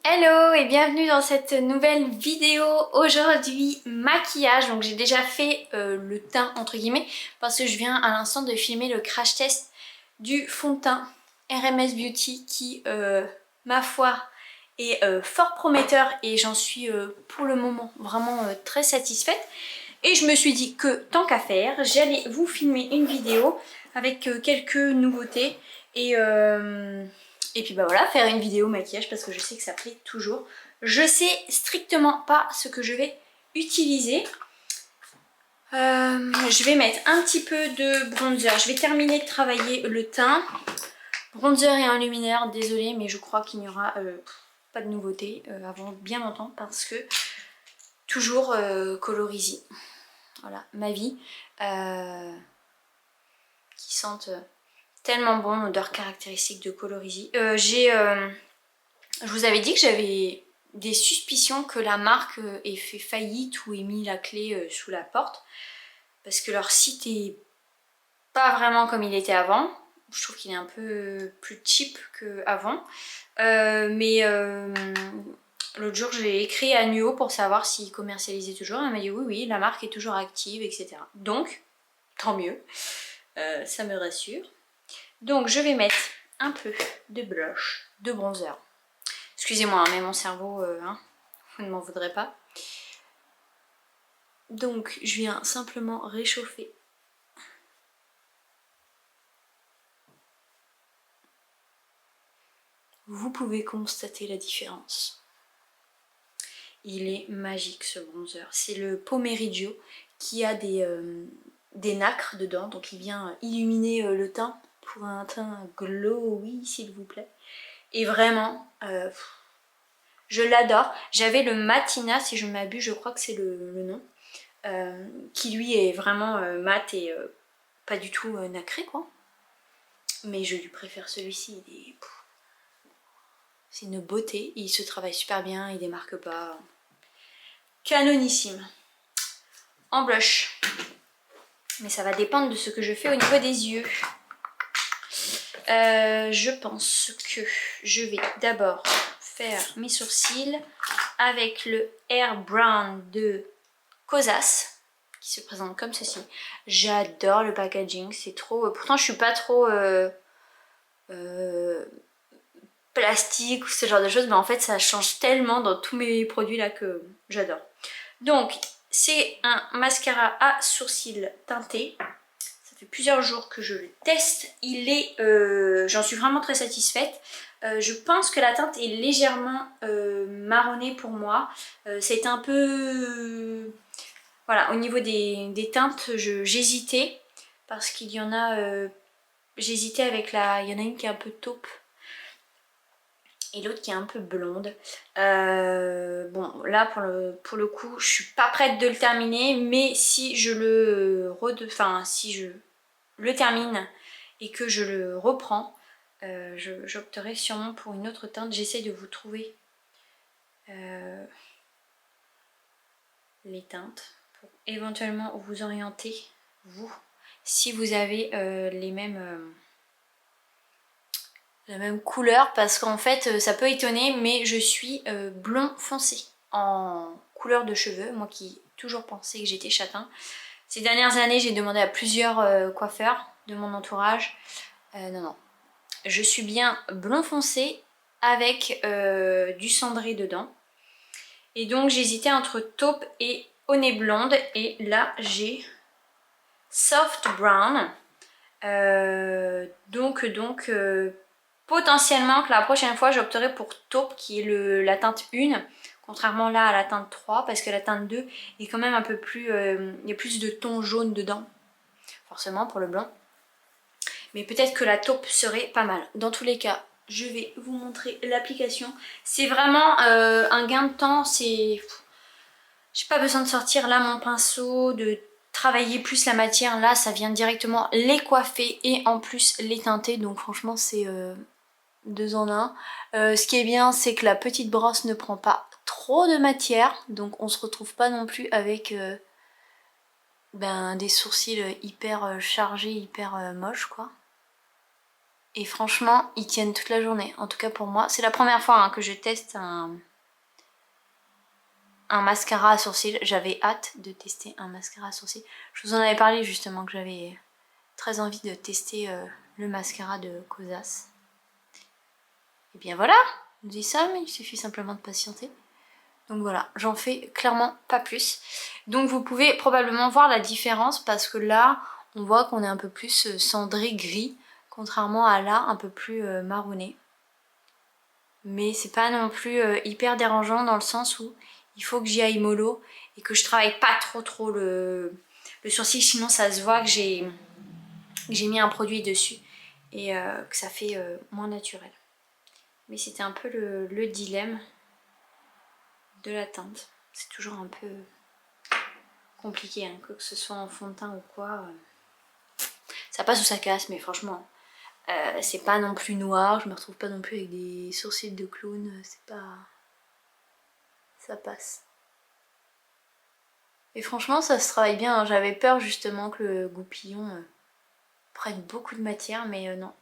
Hello et bienvenue dans cette nouvelle vidéo. Aujourd'hui maquillage, donc j'ai déjà fait le teint entre guillemets parce que je viens à l'instant de filmer le crash test du fond de teint RMS Beauty qui ma foi est fort prometteur et j'en suis pour le moment vraiment très satisfaite. Et je me suis dit que tant qu'à faire, j'allais vous filmer une vidéo avec quelques nouveautés et puis bah voilà, faire une vidéo maquillage parce que je sais que ça plaît toujours. Je sais strictement pas ce que je vais utiliser. Je vais mettre un petit peu de bronzer. Je vais terminer de travailler le teint. Bronzer et un luminaire, désolée, mais je crois qu'il n'y aura pas de nouveauté avant bien longtemps parce que toujours Colorisy. Voilà, ma vie. Qui sentent tellement bon, odeur caractéristique de Colorisy. Je vous avais dit que j'avais des suspicions que la marque ait fait faillite ou ait mis la clé sous la porte. Parce que leur site est pas vraiment comme il était avant. Je trouve qu'il est un peu plus cheap qu'avant. L'autre jour, j'ai écrit à Nuo pour savoir s'ils commercialisaient toujours. Elle m'a dit oui, oui, la marque est toujours active, etc. Donc, tant mieux. Ça me rassure. Donc, je vais mettre un peu de blush, de bronzer. Excusez-moi, mais mon cerveau, vous ne m'en voudrez pas. Donc, je viens simplement réchauffer. Vous pouvez constater la différence. Il est magique ce bronzer. C'est le Pomeriggio qui a des nacres dedans. Donc il vient illuminer le teint pour un teint glowy s'il vous plaît. Et vraiment, je l'adore. J'avais le Matina, si je ne m'abuse, je crois que c'est le nom. Qui lui est vraiment mat et pas du tout nacré quoi. Mais je lui préfère celui-ci. C'est une beauté. Il se travaille super bien, il démarque pas. Canonissime. En blush. Mais ça va dépendre de ce que je fais au niveau des yeux. Je pense que je vais d'abord faire mes sourcils avec le Air Brown de Kosas qui se présente comme ceci. J'adore le packaging, c'est trop... Pourtant je suis pas trop plastique ou ce genre de choses, mais en fait ça change tellement dans tous mes produits là que j'adore. Donc c'est un mascara à sourcils teinté. Ça fait plusieurs jours que je le teste. Il est, j'en suis vraiment très satisfaite. Je pense que la teinte est légèrement marronnée pour moi. C'est un peu... voilà, au niveau des teintes, j'hésitais. Parce qu'il y en a... j'hésitais avec la... Il y en a une qui est un peu taupe. Et l'autre qui est un peu blonde. Bon, là pour le coup, je suis pas prête de le terminer. Mais si je si je le termine et que je le reprends, j'opterai sûrement pour une autre teinte. J'essaie de vous trouver les teintes pour éventuellement vous orienter, vous, si vous avez la même couleur, parce qu'en fait ça peut étonner, mais je suis blond foncé en couleur de cheveux, moi qui ai toujours pensé que j'étais châtain. Ces dernières années j'ai demandé à plusieurs coiffeurs de mon entourage. Non, je suis bien blond foncé avec du cendré dedans. Et donc j'hésitais entre taupe et au nez blonde. Et là j'ai soft brown. Potentiellement que la prochaine fois j'opterai pour taupe qui est la teinte 1. Contrairement là à la teinte 3 parce que la teinte 2 est quand même un peu plus... il y a plus de tons jaunes dedans. Forcément pour le blanc. Mais peut-être que la taupe serait pas mal. Dans tous les cas, je vais vous montrer l'application. C'est vraiment un gain de temps. J'ai pas besoin de sortir là mon pinceau, de travailler plus la matière. Là, ça vient directement les coiffer et en plus les teinter. Donc franchement, c'est 2 en 1. Ce qui est bien, c'est que la petite brosse ne prend pas trop de matière. Donc on se retrouve pas non plus avec des sourcils hyper chargés, hyper moches quoi. Et franchement, ils tiennent toute la journée. En tout cas pour moi. C'est la première fois que je teste un mascara à sourcils. J'avais hâte de tester un mascara à sourcils. Je vous en avais parlé justement que j'avais très envie de tester le mascara de Kosas. Et bien voilà, on dit ça, mais il suffit simplement de patienter. Donc voilà, j'en fais clairement pas plus. Donc vous pouvez probablement voir la différence parce que là, on voit qu'on est un peu plus cendré gris, contrairement à là, un peu plus marronné. Mais c'est pas non plus hyper dérangeant dans le sens où il faut que j'y aille mollo et que je travaille pas trop le sourcil, sinon ça se voit que j'ai mis un produit dessus et que ça fait moins naturel. Mais c'était un peu le dilemme de la teinte. C'est toujours un peu compliqué, hein, que ce soit en fond de teint ou quoi. Ça passe ou ça casse, mais franchement, c'est pas non plus noir. Je me retrouve pas non plus avec des sourcils de clown. C'est pas... Ça passe. Et franchement, ça se travaille bien. Hein. J'avais peur justement que le goupillon prenne beaucoup de matière, mais non.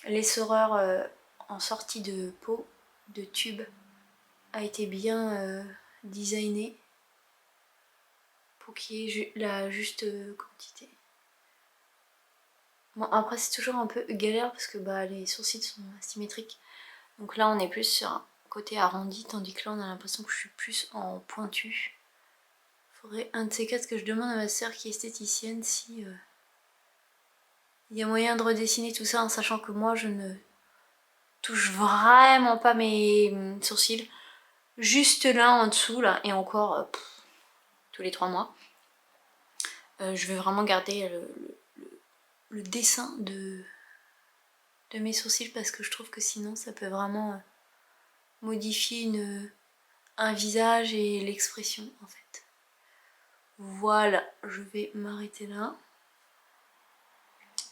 L'essoreur en sortie de peau, de tube, a été bien designé pour qu'il y ait la juste quantité. Bon, après c'est toujours un peu galère parce que les sourcils sont asymétriques. Donc là on est plus sur un côté arrondi, tandis que là on a l'impression que je suis plus en pointu. Faudrait un de ces quatre que je demande à ma soeur qui est esthéticienne si il y a moyen de redessiner tout ça en sachant que moi je ne touche vraiment pas mes sourcils. Juste là en dessous là et encore tous les 3 mois. Je vais vraiment garder le dessin de mes sourcils parce que je trouve que sinon ça peut vraiment modifier un visage et l'expression en fait. Voilà, je vais m'arrêter là.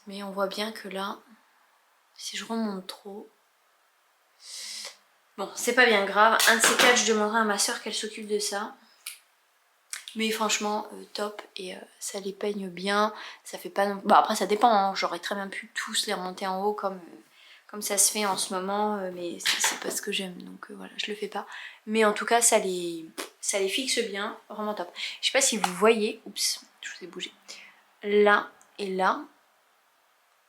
Mais on voit bien que là, si je remonte trop... Bon, c'est pas bien grave. Un de ces quatre, je demanderai à ma soeur qu'elle s'occupe de ça. Mais franchement, top. Et ça les peigne bien. Ça fait pas non... Bah après, ça dépend. Hein. J'aurais très bien pu tous les remonter en haut comme ça se fait en ce moment. Mais c'est pas ce que j'aime. Donc voilà, je le fais pas. Mais en tout cas, ça les fixe bien. Vraiment top. Je sais pas si vous voyez... Oups, je vous ai bougé. Là et là,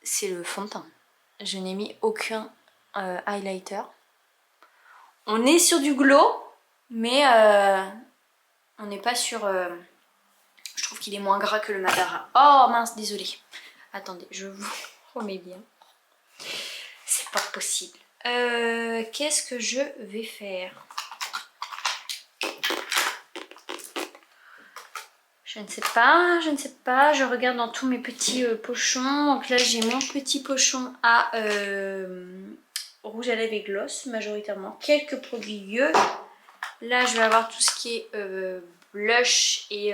c'est le fond de teint. Je n'ai mis aucun highlighter. On est sur du glow, mais on n'est pas sur... je trouve qu'il est moins gras que le Madara. Oh mince, désolée. Attendez, je vous remets bien. C'est pas possible. Qu'est-ce que je vais faire? Je ne sais pas, je regarde dans tous mes petits pochons. Donc là j'ai mon petit pochon à rouge à lèvres et gloss majoritairement. Quelques produits yeux. Là je vais avoir tout ce qui est blush et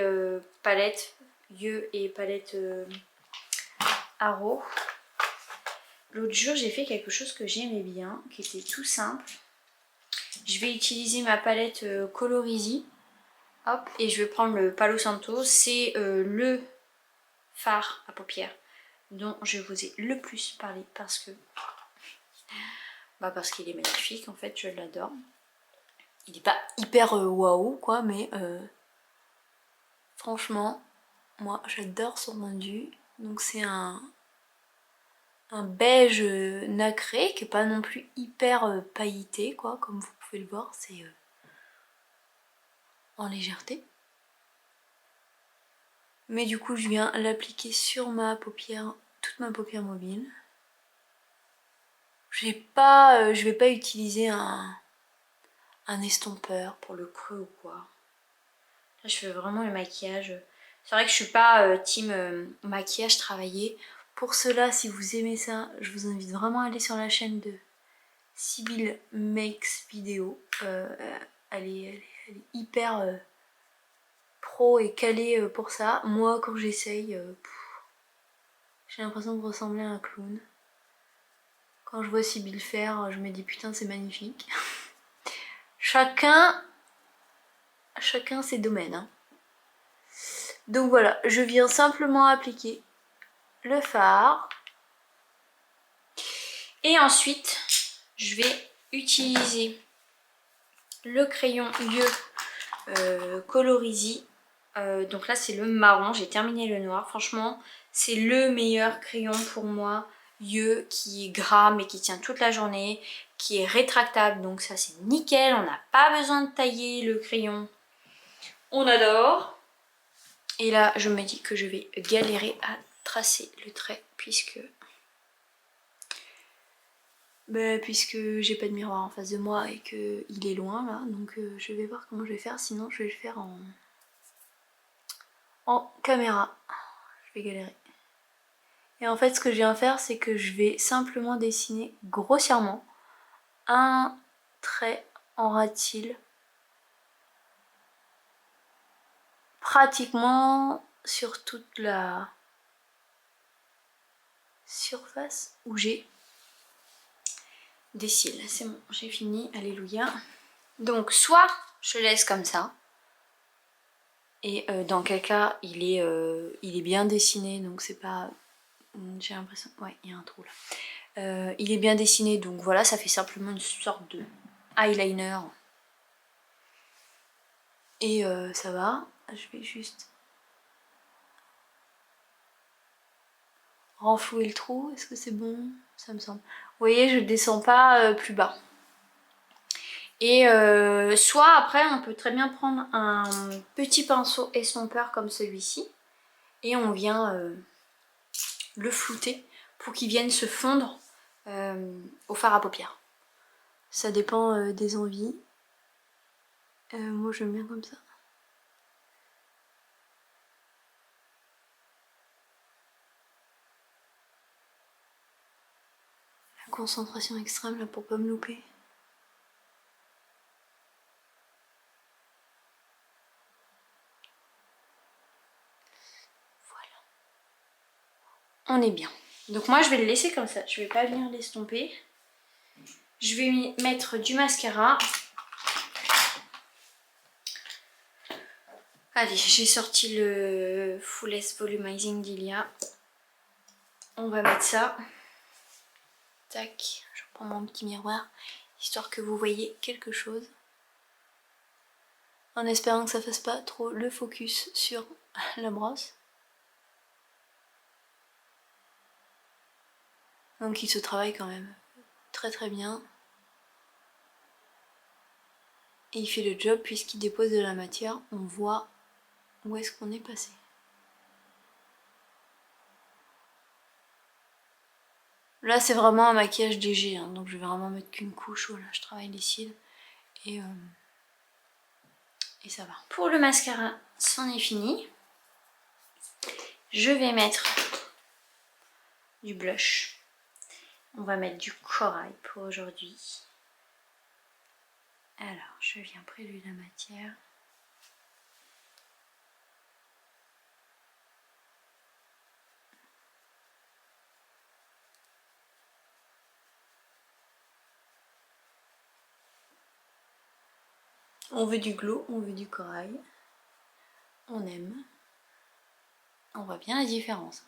palette yeux et palette Haro. L'autre jour j'ai fait quelque chose que j'aimais bien, qui était tout simple. Je vais utiliser ma palette Colorisy. Hop, et je vais prendre le Palo Santo. C'est le fard à paupières dont je vous ai le plus parlé parce que parce qu'il est magnifique en fait, je l'adore. Il n'est pas hyper waouh quoi, mais franchement moi j'adore son rendu. Donc c'est un beige nacré qui est pas non plus hyper pailleté quoi, comme vous pouvez le voir, c'est en légèreté. Mais du coup je viens l'appliquer sur ma paupière, toute ma paupière mobile. Je vais pas utiliser un estompeur pour le creux ou quoi. Là je fais vraiment le maquillage. C'est vrai que je suis pas team maquillage travaillé. Pour cela, si vous aimez ça, je vous invite vraiment à aller sur la chaîne de Sybille Makes Video. Elle est hyper pro et calée pour ça. Moi quand j'essaye, j'ai l'impression de ressembler à un clown. Quand je vois Sybille faire, je me dis putain c'est magnifique. Chacun ses domaines. Hein. Donc voilà, je viens simplement appliquer le fard. Et ensuite, je vais utiliser le crayon Yeux Colorisy. Donc là, c'est le marron. J'ai terminé le noir. Franchement, c'est le meilleur crayon pour moi. Yeux qui est gras mais qui tient toute la journée, qui est rétractable. Donc ça, c'est nickel. On n'a pas besoin de tailler le crayon. On adore. Et là, je me dis que je vais galérer à tracer le trait puisque j'ai pas de miroir en face de moi et que il est loin là. Donc je vais voir comment je vais faire. Sinon, je vais le faire en caméra. Je vais galérer. Et en fait, ce que je viens faire, c'est que je vais simplement dessiner grossièrement un trait en ras-de-cils pratiquement sur toute la surface où j'ai des cils. C'est bon, j'ai fini, alléluia. Donc soit je laisse comme ça, et dans quel cas il est bien dessiné, donc c'est pas... J'ai l'impression... Ouais, il y a un trou là. Il est bien dessiné, donc voilà, ça fait simplement une sorte de eyeliner. Et ça va, je vais juste renflouer le trou. Est-ce que c'est bon? Ça me semble. Vous voyez, je descends pas plus bas. Et soit après, on peut très bien prendre un petit pinceau estompeur comme celui-ci. Et on vient le flouter pour qu'il vienne se fondre au fard à paupières. Ça dépend des envies. Moi, j'aime bien comme ça. La concentration extrême là pour pas me louper. On est bien. Donc moi je vais le laisser comme ça, je vais pas venir l'estomper. Je vais mettre du mascara. Allez, j'ai sorti le Fullest Volumizing d'Ilia. On va mettre ça. Tac, je reprends mon petit miroir, histoire que vous voyez quelque chose. En espérant que ça fasse pas trop le focus sur la brosse. Donc il se travaille quand même très très bien. Et il fait le job puisqu'il dépose de la matière. On voit où est-ce qu'on est passé. Là c'est vraiment un maquillage léger, hein, donc je vais vraiment mettre qu'une couche. Voilà, je travaille les cils et ça va. Pour le mascara, c'en est fini. Je vais mettre du blush. On va mettre du corail pour aujourd'hui. Alors, je viens prélever la matière. On veut du glow, on veut du corail. On aime. On voit bien la différence.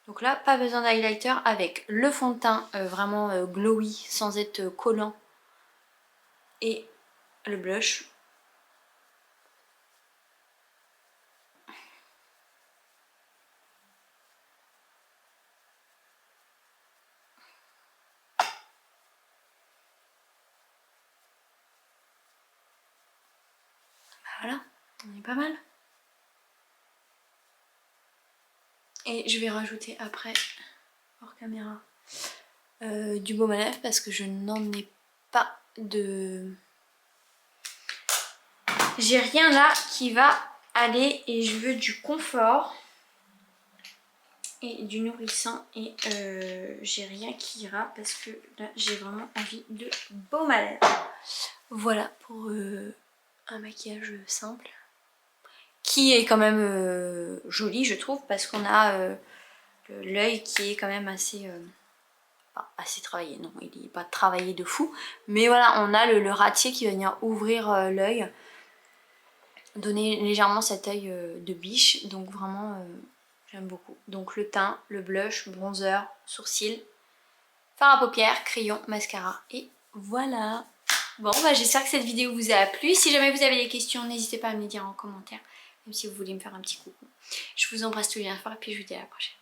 Donc là, pas besoin d'highlighter avec le fond de teint vraiment glowy sans être collant. Et le blush. Voilà, on est pas mal. Et je vais rajouter après, hors caméra, du baume à lèvres parce que je n'en ai pas de... J'ai rien là qui va aller et je veux du confort et du nourrissant et j'ai rien qui ira parce que là j'ai vraiment envie de baume à lèvres. Voilà pour un maquillage simple qui est quand même joli je trouve parce qu'on a l'œil qui est quand même assez travaillé, non il n'est pas travaillé de fou mais voilà on a le ratier qui va venir ouvrir l'œil, donner légèrement cet œil de biche, donc vraiment j'aime beaucoup. Donc le teint, le blush, bronzer, sourcils fard à paupières, crayon, mascara et voilà. Bon bah j'espère que cette vidéo vous a plu. Si jamais vous avez des questions, n'hésitez pas à me les dire en commentaire. Même si vous voulez me faire un petit coucou. Je vous embrasse tous les bien fort et puis je vous dis à la prochaine.